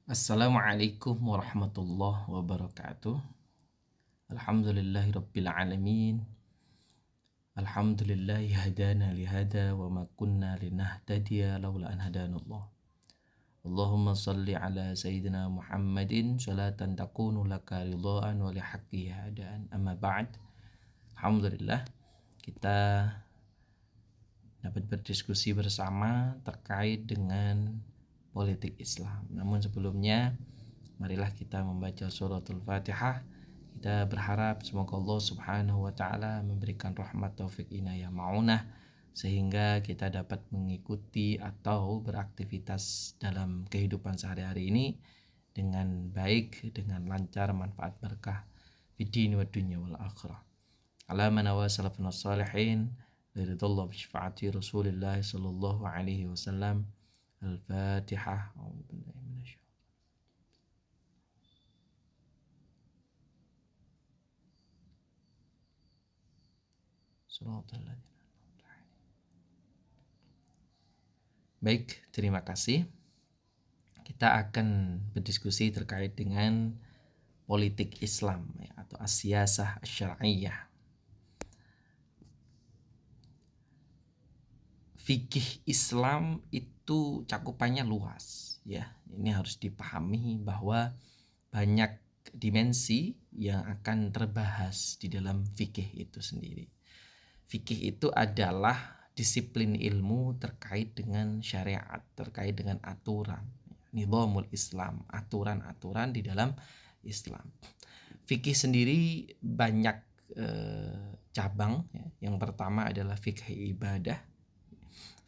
Assalamualaikum warahmatullahi wabarakatuh. Alhamdulillahirabbil alamin. Alhamdulillahi hadana lihada wa ma kunna linahtadiya laula an hadanallah. Allahumma salli ala sayyidina Muhammadin salatan takunu laka ridhaan wa lihaqqi hadaan. Amma ba'd. Alhamdulillah kita dapat berdiskusi bersama terkait dengan politik Islam. Namun sebelumnya, marilah kita membaca suratul Fatihah. Kita berharap semoga Allah Subhanahu wa taala memberikan rahmat, taufik, inayah, maunah sehingga kita dapat mengikuti atau beraktivitas dalam kehidupan sehari-hari ini dengan baik, dengan lancar, manfaat berkah fid din wad dunya wal akhirah. Ala man wa salafun salihin ridallahu bi syafaati Rasulillah sallallahu alaihi wasallam. Al-Fatihah. Baik, terima kasih. Kita akan berdiskusi terkait dengan politik Islam atau as-siyasah asy-syar'iyyah. Fikih Islam itu cakupannya luas ya. Ini harus dipahami bahwa banyak dimensi yang akan terbahas di dalam fikih itu sendiri. Fikih itu adalah disiplin ilmu terkait dengan syariat, terkait dengan aturan, nizamul Islam, aturan-aturan di dalam Islam. Fikih sendiri banyak cabang ya. Yang pertama adalah fikih ibadah,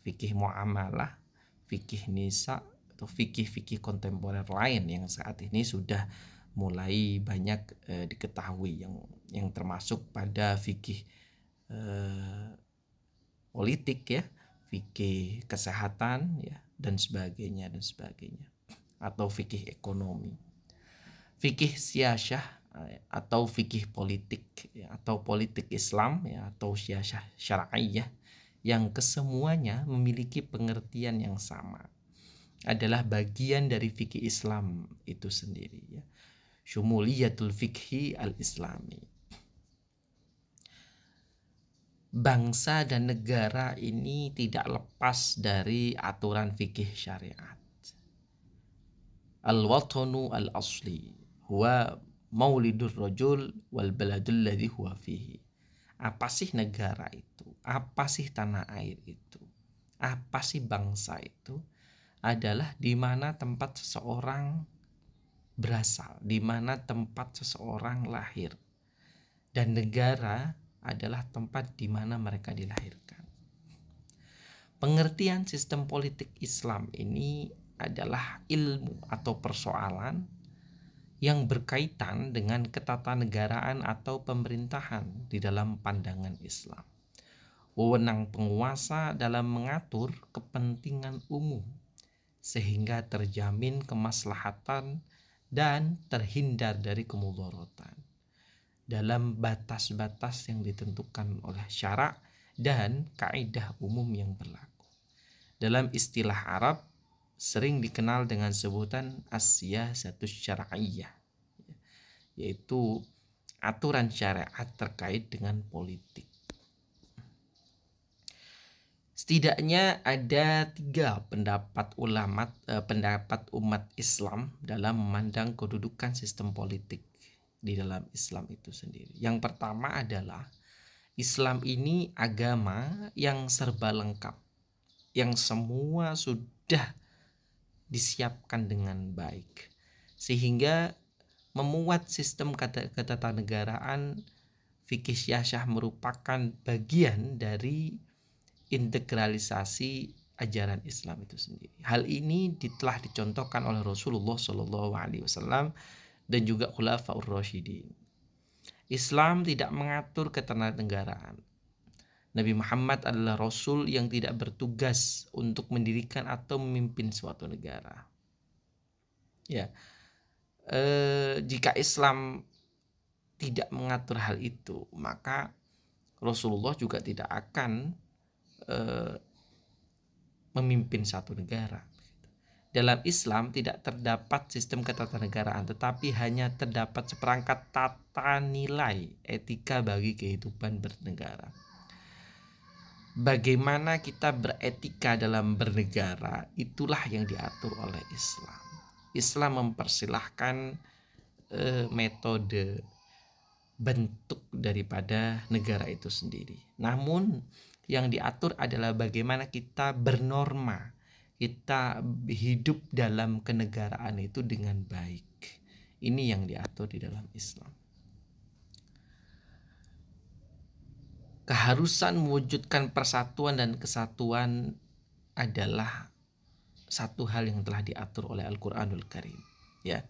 fikih muamalah, fikih nisa, atau fikih-fikih kontemporer lain yang saat ini sudah mulai banyak diketahui yang termasuk pada fikih politik ya, fikih kesehatan ya, dan sebagainya atau fikih ekonomi, fikih siyasah atau fikih politik ya, atau politik Islam ya, atau siyasah syar'iyyah yang kesemuanya memiliki pengertian yang sama, adalah bagian dari fikih Islam itu sendiri ya. Syumuliyatul fikhi al-islami. Bangsa dan negara ini tidak lepas dari aturan fikih syariat. Al-watanu al-asli huwa maulidur rajul wal baladul ladzi huwa fihi. Apa sih negara itu? Apa sih tanah air itu? Apa sih bangsa itu? Adalah di mana tempat seseorang berasal, di mana tempat seseorang lahir. Dan negara adalah tempat di mana mereka dilahirkan. Pengertian sistem politik Islam ini adalah ilmu atau persoalan yang berkaitan dengan ketatanegaraan atau pemerintahan di dalam pandangan Islam. Wewenang penguasa dalam mengatur kepentingan umum sehingga terjamin kemaslahatan dan terhindar dari kemudaratan dalam batas-batas yang ditentukan oleh syarak dan kaidah umum yang berlaku. Dalam istilah Arab sering dikenal dengan sebutan as-siyasatus syar'iyyah, yaitu aturan syariat terkait dengan politik. Setidaknya ada 3 pendapat umat Islam dalam memandang kedudukan sistem politik di dalam Islam itu sendiri. Yang pertama adalah Islam ini agama yang serba lengkap, yang semua sudah disiapkan dengan baik, sehingga memuat sistem ketatanegaraan. Fikih siyasah merupakan bagian dari integralisasi ajaran Islam itu sendiri. Hal ini telah dicontohkan oleh Rasulullah SAW dan juga Khulafaur Rasyidin. Islam tidak mengatur ketatanegaraan. Nabi Muhammad adalah Rasul yang tidak bertugas untuk mendirikan atau memimpin suatu negara. Ya, jika Islam tidak mengatur hal itu, maka Rasulullah juga tidak akan memimpin satu negara. Dalam Islam tidak terdapat sistem ketatanegaraan, tetapi hanya terdapat seperangkat tata nilai etika bagi kehidupan bernegara. Bagaimana kita beretika dalam bernegara, itulah yang diatur oleh Islam. Islam mempersilahkan metode bentuk daripada negara itu sendiri. Namun yang diatur adalah bagaimana kita bernorma, kita hidup dalam kenegaraan itu dengan baik. Ini yang diatur di dalam Islam. Keharusan mewujudkan persatuan dan kesatuan adalah satu hal yang telah diatur oleh Al-Qur'anul Karim, ya.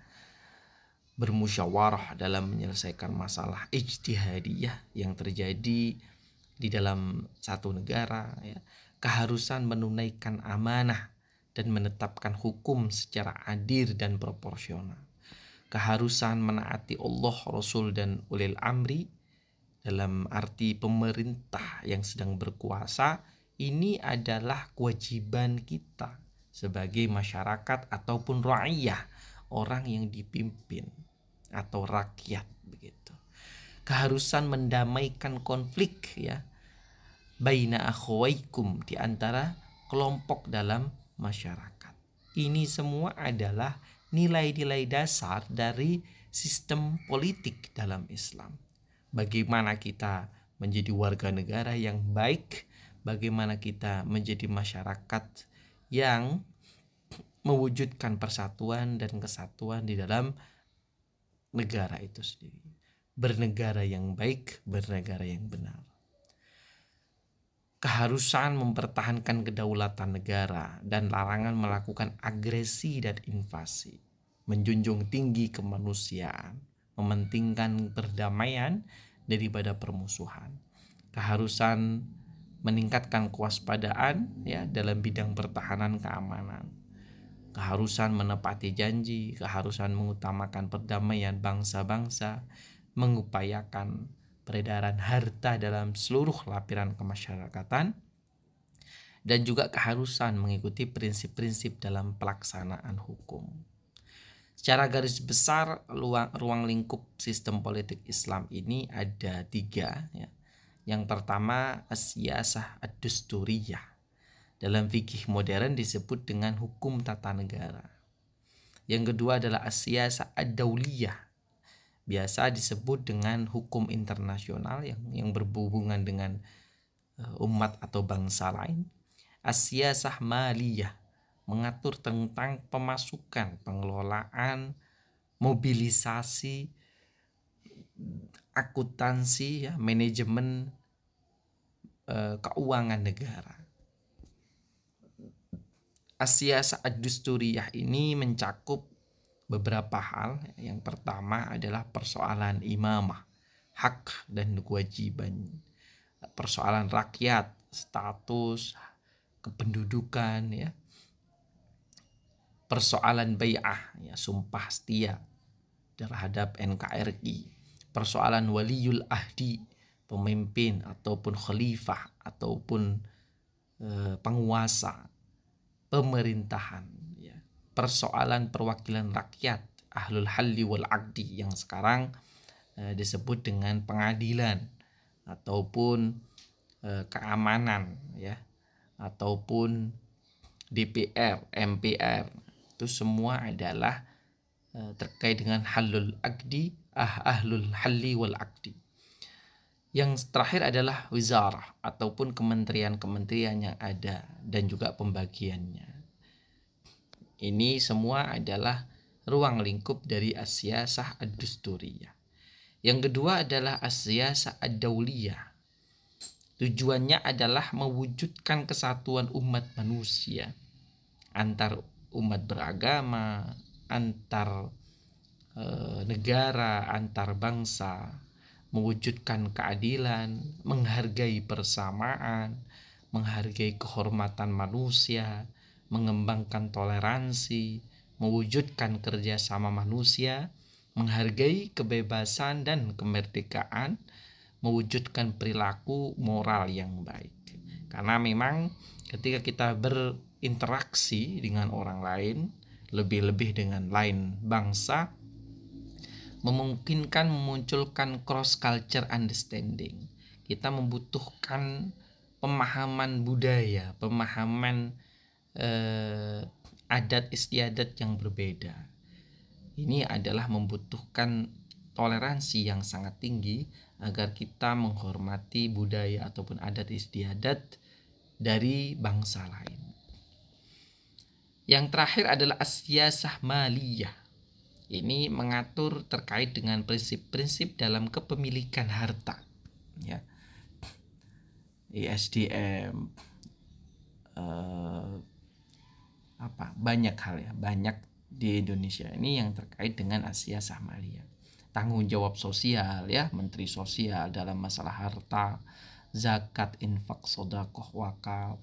Bermusyawarah dalam menyelesaikan masalah ijtihadiyah yang terjadi di dalam satu negara, ya. Keharusan menunaikan amanah dan menetapkan hukum secara adil dan proporsional. Keharusan menaati Allah, Rasul, dan ulil amri dalam arti pemerintah yang sedang berkuasa. Ini adalah kewajiban kita sebagai masyarakat ataupun ra'iyah, orang yang dipimpin atau rakyat begitu. Keharusan mendamaikan konflik, ya, baina akhwaikum, di antara kelompok dalam masyarakat. Ini semua adalah nilai-nilai dasar dari sistem politik dalam Islam. Bagaimana kita menjadi warga negara yang baik, bagaimana kita menjadi masyarakat yang mewujudkan persatuan dan kesatuan di dalam negara itu sendiri. Bernegara yang baik, bernegara yang benar. Keharusan mempertahankan kedaulatan negara dan larangan melakukan agresi dan invasi. Menjunjung tinggi kemanusiaan, mementingkan perdamaian daripada permusuhan. Keharusan meningkatkan kewaspadaan, ya, dalam bidang pertahanan keamanan. Keharusan menepati janji, keharusan mengutamakan perdamaian bangsa-bangsa, mengupayakan peredaran harta dalam seluruh lapisan kemasyarakatan, dan juga keharusan mengikuti prinsip-prinsip dalam pelaksanaan hukum. Secara garis besar, ruang lingkup sistem politik Islam ini ada 3, ya. Yang pertama, as-siyasah ad-dusturiyah. Dalam fikih modern disebut dengan hukum tata negara. Yang kedua adalah as-siyasah ad-dauliyah. Biasa disebut dengan hukum internasional yang berhubungan dengan umat atau bangsa lain. As-siyasah maliyah, mengatur tentang pemasukan, pengelolaan, mobilisasi, akuntansi, ya, manajemen keuangan negara. As-siyasah ad-dusturiyah ini mencakup beberapa hal. Yang pertama adalah persoalan imamah, hak dan kewajiban. Persoalan rakyat, status, kependudukan, ya. Persoalan bai'ah, ya, sumpah setia terhadap NKRI. Persoalan waliyul ahdi, pemimpin ataupun khalifah ataupun penguasa pemerintahan, ya. Persoalan perwakilan rakyat, ahlul halli wal aqdi, yang sekarang disebut dengan pengadilan ataupun keamanan, ya, ataupun DPR, MPR. Itu semua adalah terkait dengan ahlul halli wal aqdi. Yang terakhir adalah wizarah ataupun kementerian-kementerian yang ada dan juga pembagiannya. Ini semua adalah ruang lingkup dari as-siyasah ad-dusturiyah. Yang kedua adalah as-siyasah ad-dauliyah. Tujuannya adalah mewujudkan kesatuan umat manusia, antar umat beragama, antar negara, antar bangsa, mewujudkan keadilan, menghargai persamaan, menghargai kehormatan manusia, mengembangkan toleransi, mewujudkan kerjasama manusia, menghargai kebebasan dan kemerdekaan, mewujudkan perilaku moral yang baik. Karena memang ketika kita berinteraksi dengan orang lain, lebih-lebih dengan lain bangsa, memungkinkan memunculkan cross culture understanding. Kita membutuhkan pemahaman budaya, pemahaman adat istiadat yang berbeda. Ini adalah membutuhkan toleransi yang sangat tinggi agar kita menghormati budaya ataupun adat istiadat dari bangsa lain. Yang terakhir adalah as-siyasah maliyah. Ini mengatur terkait dengan prinsip-prinsip dalam kepemilikan harta, ya. ISDM, banyak hal ya, banyak di Indonesia ini yang terkait dengan as-siyasah maliyah. Tanggung jawab sosial, ya, menteri sosial dalam masalah harta, zakat, infak, sedekah, wakaf,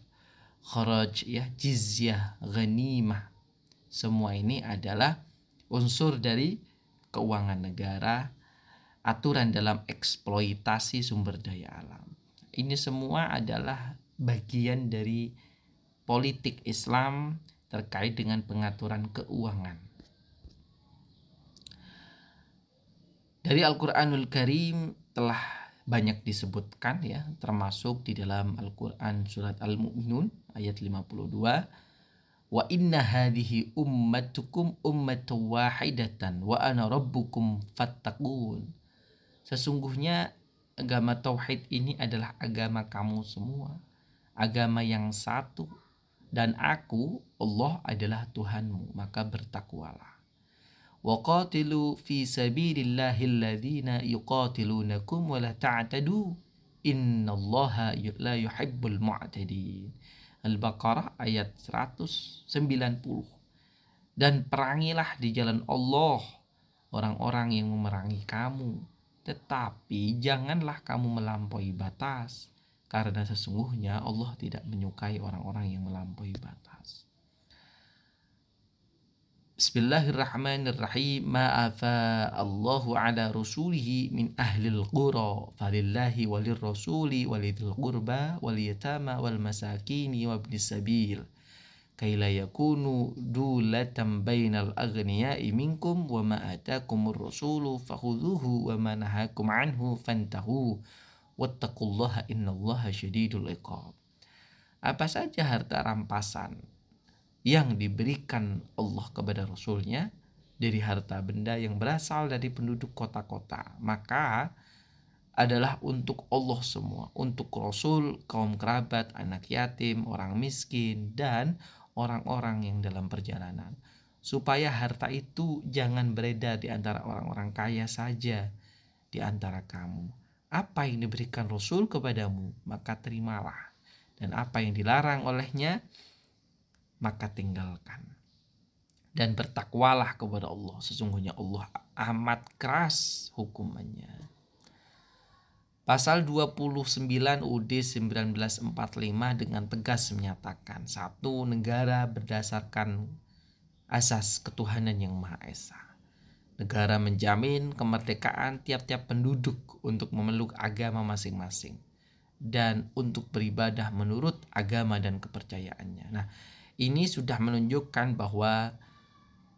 kharaj, ya, jizyah, ghanimah. Semua ini adalah unsur dari keuangan negara, aturan dalam eksploitasi sumber daya alam. Ini semua adalah bagian dari politik Islam terkait dengan pengaturan keuangan. Dari Al-Qur'anul Karim telah banyak disebutkan, ya, termasuk di dalam Al-Qur'an surat Al-Mu'minun ayat 52. Wa inna hadhihi ummatukum ummatan wahidatan wa ana rabbukum fattaqun. Sesungguhnya agama tauhid ini adalah agama kamu semua, agama yang satu, dan aku Allah adalah Tuhanmu, maka bertakwalah. Wa qatilu fi sabilillahi alladhina yuqatilunakum wa la ta'tadu innallaha la yuhibbul mu'tadin. Al-Baqarah ayat 190. Dan perangilah di jalan Allah orang-orang yang memerangi kamu, tetapi janganlah kamu melampaui batas, karena sesungguhnya Allah tidak menyukai orang-orang yang melampaui batas. Bismillahirrahmanirrahim. Ma'afa Allahu ala rasulihi min ahlil qura falillahi walir rasuli walidil qurba wal yatama wal masakini wabnis sabil kaila yakunu dulatan bainal aghniyai minkum wa ma atakumur rasulu fakhudhuhu wa ma nahakum anhu fantahu wattaqullaha innallaha syadidul iqab. Apa saja harta rampasan yang diberikan Allah kepada Rasulnya dari harta benda yang berasal dari penduduk kota-kota, maka adalah untuk Allah semua, untuk Rasul, kaum kerabat, anak yatim, orang miskin, dan orang-orang yang dalam perjalanan, supaya harta itu jangan beredar di antara orang-orang kaya saja di antara kamu. Apa yang diberikan Rasul kepadamu, maka terimalah, dan apa yang dilarang olehnya, maka tinggalkan. Dan bertakwalah kepada Allah, sesungguhnya Allah amat keras hukumannya. Pasal 29 UUD 1945 dengan tegas menyatakan, satu, negara berdasarkan asas ketuhanan yang Maha Esa. Negara menjamin kemerdekaan tiap-tiap penduduk untuk memeluk agama masing-masing dan untuk beribadah menurut agama dan kepercayaannya. Nah, ini sudah menunjukkan bahwa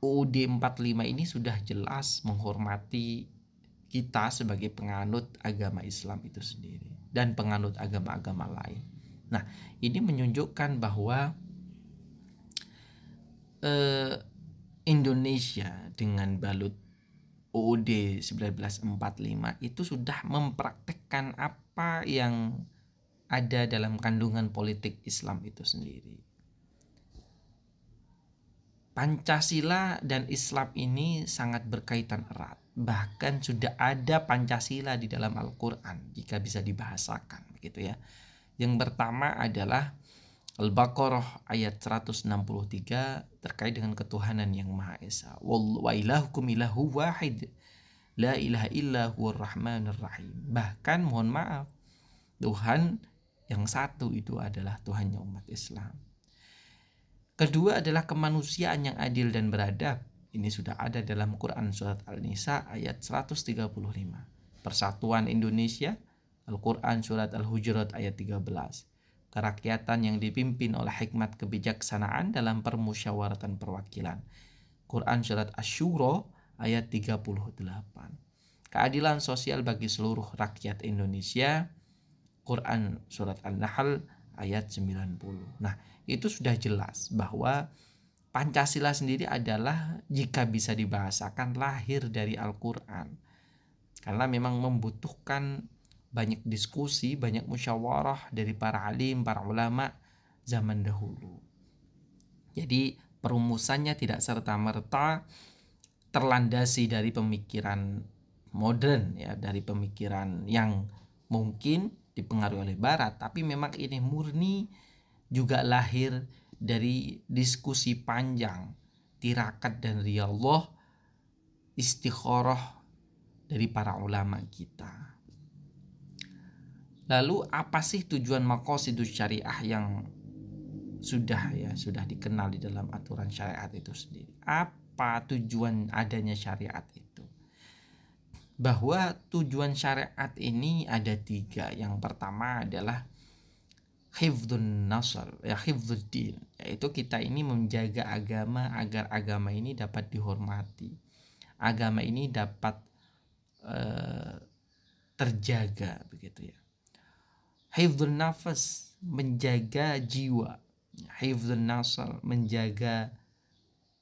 UUD 45 ini sudah jelas menghormati kita sebagai penganut agama Islam itu sendiri dan penganut agama-agama lain. Nah, ini menunjukkan bahwa Indonesia dengan balut UUD 1945 itu sudah mempraktekkan apa yang ada dalam kandungan politik Islam itu sendiri. Pancasila dan Islam ini sangat berkaitan erat. Bahkan sudah ada Pancasila di dalam Al-Quran jika bisa dibahasakan, begitu ya. Yang pertama adalah Al-Baqarah ayat 163 terkait dengan ketuhanan yang Maha Esa. Wa ilahukum ilahu wahid la ilaha illa huwar rahmanir rahim. Bahkan mohon maaf, Tuhan yang satu itu adalah Tuhannya umat Islam. Kedua adalah kemanusiaan yang adil dan beradab. Ini sudah ada dalam Quran surat Al-Nisa ayat 135. Persatuan Indonesia, Al-Quran surat Al-Hujurat ayat 13. kerakyatan yang dipimpin oleh hikmat kebijaksanaan dalam permusyawaratan perwakilan. Quran Surat Asy-Syura ayat 38. Keadilan sosial bagi seluruh rakyat Indonesia. Quran Surat An-Nahl ayat 90. Nah, itu sudah jelas bahwa Pancasila sendiri adalah, jika bisa dibahasakan, lahir dari Al-Quran. Karena memang membutuhkan banyak diskusi, banyak musyawarah dari para alim, para ulama zaman dahulu. Jadi perumusannya tidak serta-merta terlandasi dari pemikiran modern, ya, dari pemikiran yang mungkin dipengaruhi oleh Barat, tapi memang ini murni juga lahir dari diskusi panjang, tirakat dan riyadhah, istikharah dari para ulama kita. Lalu apa sih tujuan maqasidus syariah yang sudah dikenal di dalam aturan syariat itu sendiri? Apa tujuan adanya syariat itu? Bahwa tujuan syariat ini ada 3. Yang pertama adalah hifdzun nasl, hifdzuddin, yaitu kita ini menjaga agama agar agama ini dapat dihormati, agama ini dapat terjaga, begitu ya. Hifdzun nafas, menjaga jiwa. Hifdzun nasl, menjaga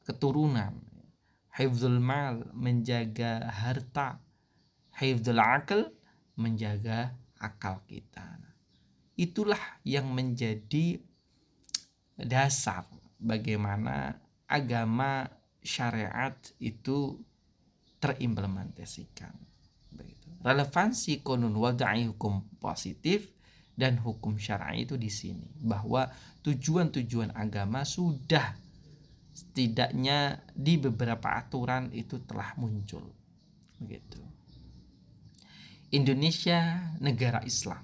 keturunan. Hifdzul mal, menjaga harta. Hifdzul aql, menjaga akal kita. Itulah yang menjadi dasar bagaimana agama syariat itu terimplementasikan. Relevansi konun wadai hukum positif dan hukum syar'i itu di sini, bahwa tujuan-tujuan agama sudah setidaknya di beberapa aturan itu telah muncul. Begitu. Indonesia negara Islam.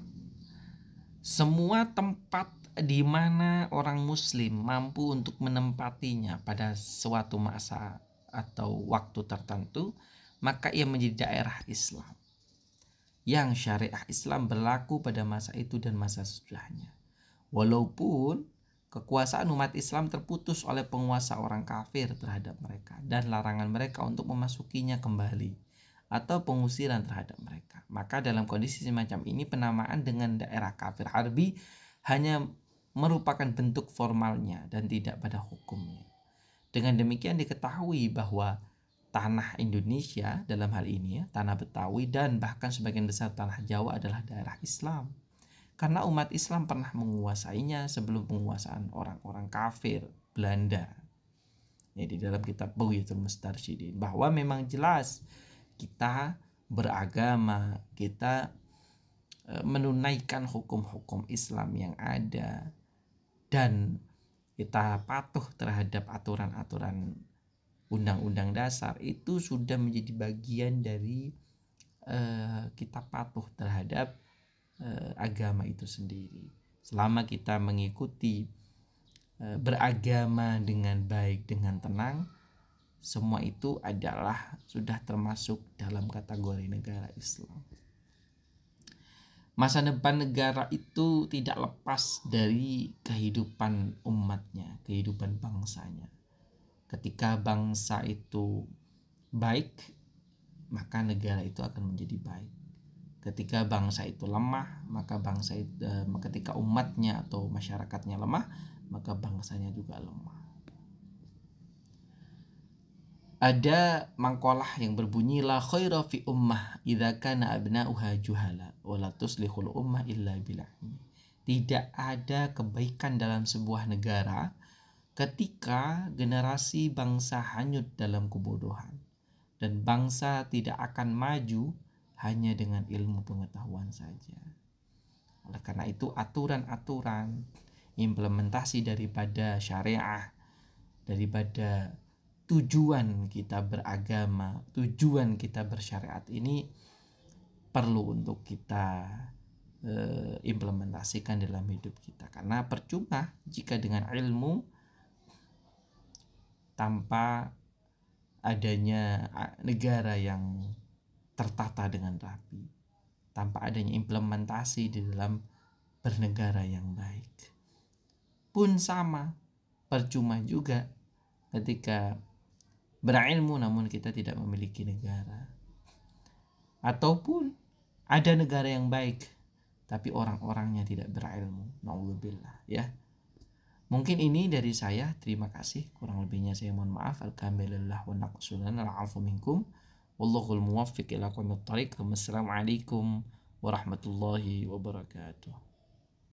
Semua tempat di mana orang muslim mampu untuk menempatinya pada suatu masa atau waktu tertentu, maka ia menjadi daerah Islam, yang syariah Islam berlaku pada masa itu dan masa sesudahnya. Walaupun kekuasaan umat Islam terputus oleh penguasa orang kafir terhadap mereka dan larangan mereka untuk memasukinya kembali atau pengusiran terhadap mereka, maka dalam kondisi semacam ini penamaan dengan daerah kafir harbi hanya merupakan bentuk formalnya dan tidak pada hukumnya. Dengan demikian diketahui bahwa tanah Indonesia dalam hal ini, tanah Betawi dan bahkan sebagian besar tanah Jawa adalah daerah Islam, karena umat Islam pernah menguasainya sebelum penguasaan orang-orang kafir Belanda. Ya, di dalam kitab Bughyatul Mustarsyidin bahwa memang jelas kita beragama, kita menunaikan hukum-hukum Islam yang ada, dan kita patuh terhadap aturan-aturan undang-undang dasar, itu sudah menjadi bagian dari kita patuh terhadap agama itu sendiri. Selama kita mengikuti beragama dengan baik, dengan tenang, semua itu adalah sudah termasuk dalam kategori negara Islam. Masa depan negara itu tidak lepas dari kehidupan umatnya, kehidupan bangsanya. Ketika bangsa itu baik, maka negara itu akan menjadi baik. Ketika bangsa itu lemah, maka ketika umatnya atau masyarakatnya lemah, maka bangsanya juga lemah. Ada mangkolah yang berbunyi, la khaira fi ummah idza kana abna'uha juhala wa la tuslihul ummah illa bil ilmi. Tidak ada kebaikan dalam sebuah negara ketika generasi bangsa hanyut dalam kebodohan, dan bangsa tidak akan maju hanya dengan ilmu pengetahuan saja. Oleh karena itu aturan-aturan implementasi daripada syariah, daripada tujuan kita beragama, tujuan kita bersyariat ini perlu untuk kita implementasikan dalam hidup kita. Karena percuma jika dengan ilmu tanpa adanya negara yang tertata dengan rapi, tanpa adanya implementasi di dalam bernegara yang baik. Pun sama, percuma juga ketika berilmu namun kita tidak memiliki negara. Ataupun ada negara yang baik tapi orang-orangnya tidak berilmu. Na'udzubillah ya. Mungkin ini dari saya. Terima kasih. Kurang lebihnya saya mohon maaf. Alhamdulillah wa naqsulan al-'afu minkum. Wallahul muwaffiq ila aqwamit thariq. Wassalamualaikum warahmatullahi wabarakatuh.